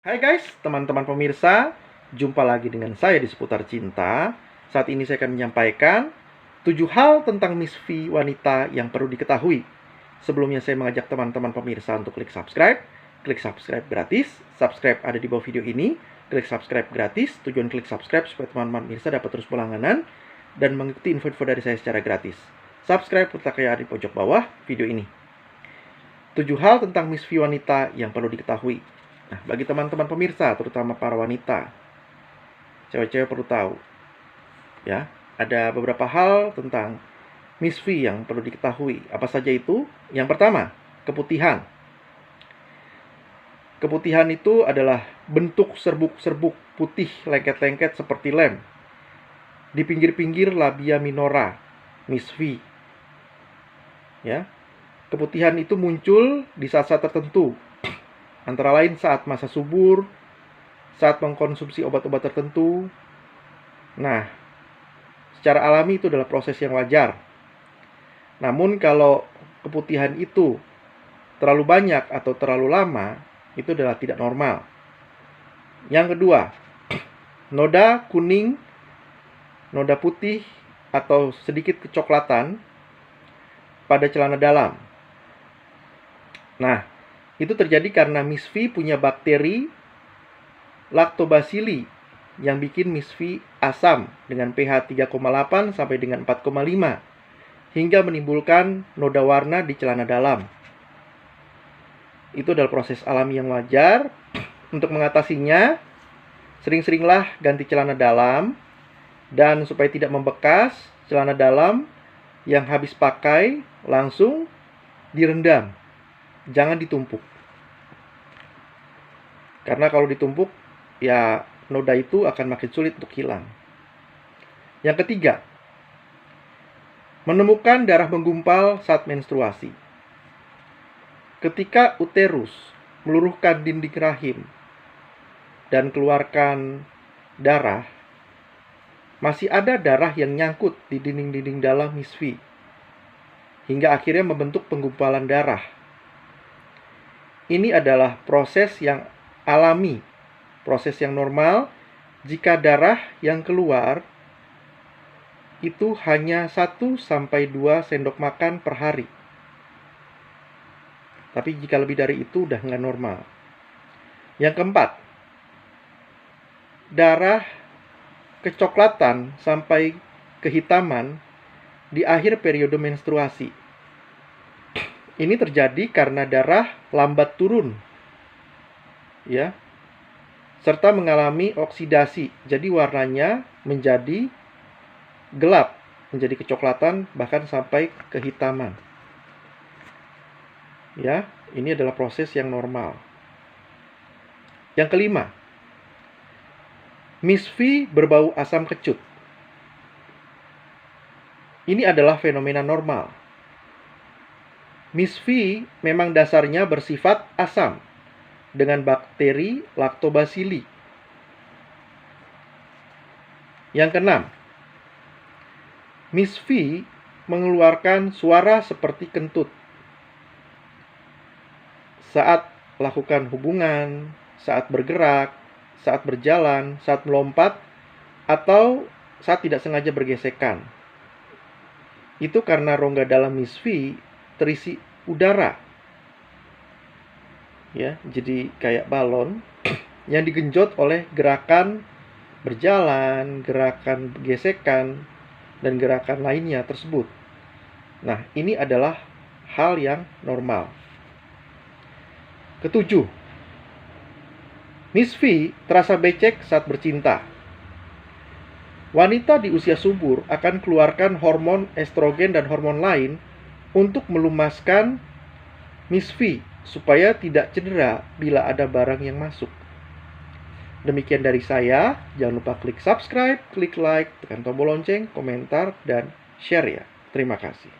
Hai guys, teman-teman pemirsa, jumpa lagi dengan saya di seputar cinta. Saat ini saya akan menyampaikan 7 hal tentang Miss V wanita yang perlu diketahui. Sebelumnya saya mengajak teman-teman pemirsa untuk klik subscribe gratis. Subscribe ada di bawah video ini, klik subscribe gratis. Tujuan klik subscribe supaya teman-teman pemirsa dapat terus berlangganan dan mengikuti info-info dari saya secara gratis. Subscribe terlihat di pojok bawah video ini. 7 hal tentang Miss V wanita yang perlu diketahui. Nah, bagi teman-teman pemirsa, terutama para wanita, cewek-cewek perlu tahu. Ya, ada beberapa hal tentang Miss V yang perlu diketahui. Apa saja itu? Yang pertama, keputihan. Keputihan itu adalah bentuk serbuk-serbuk putih lengket-lengket seperti lem di pinggir-pinggir labia minora Miss V. Ya, keputihan itu muncul di saat-saat tertentu. Antara lain saat masa subur, saat mengkonsumsi obat-obat tertentu. Nah, secara alami itu adalah proses yang wajar. Namun kalau keputihan itu terlalu banyak atau terlalu lama, itu adalah tidak normal. Yang kedua, noda kuning, noda putih, atau sedikit kecoklatan pada celana dalam. Nah, itu terjadi karena Miss V punya bakteri Lactobacilli yang bikin Miss V asam dengan pH 3,8 sampai dengan 4,5 hingga menimbulkan noda warna di celana dalam. Itu adalah proses alami yang wajar. Untuk mengatasinya, sering-seringlah ganti celana dalam, dan supaya tidak membekas, celana dalam yang habis pakai langsung direndam. Jangan ditumpuk. Karena kalau ditumpuk, ya noda itu akan makin sulit untuk hilang. Yang ketiga, menemukan darah menggumpal saat menstruasi. Ketika uterus meluruhkan dinding rahim dan keluarkan darah, masih ada darah yang nyangkut di dinding-dinding dalam Miss V, hingga akhirnya membentuk penggumpalan darah. Ini adalah proses yang alami, proses yang normal jika darah yang keluar itu hanya 1-2 sendok makan per hari. Tapi jika lebih dari itu udah nggak normal. Yang keempat, darah kecoklatan sampai kehitaman di akhir periode menstruasi. Ini terjadi karena darah lambat turun, ya, serta mengalami oksidasi. Jadi warnanya menjadi gelap, menjadi kecoklatan, bahkan sampai kehitaman. Ya, ini adalah proses yang normal. Yang kelima, Miss V berbau asam kecut. Ini adalah fenomena normal. Miss V memang dasarnya bersifat asam dengan bakteri Lactobacilli. Yang keenam, Miss V mengeluarkan suara seperti kentut saat melakukan hubungan, saat bergerak, saat berjalan, saat melompat, atau saat tidak sengaja bergesekan. Itu karena rongga dalam Miss V terisi udara. Ya, jadi kayak balon yang digenjot oleh gerakan berjalan, gerakan gesekan, dan gerakan lainnya tersebut. Nah, ini adalah hal yang normal. Ketujuh, Miss V terasa becek saat bercinta. Wanita di usia subur akan keluarkan hormon estrogen dan hormon lain untuk melumaskan Miss V supaya tidak cedera bila ada barang yang masuk. Demikian dari saya. Jangan lupa klik subscribe, klik like, tekan tombol lonceng, komentar, dan share ya. Terima kasih.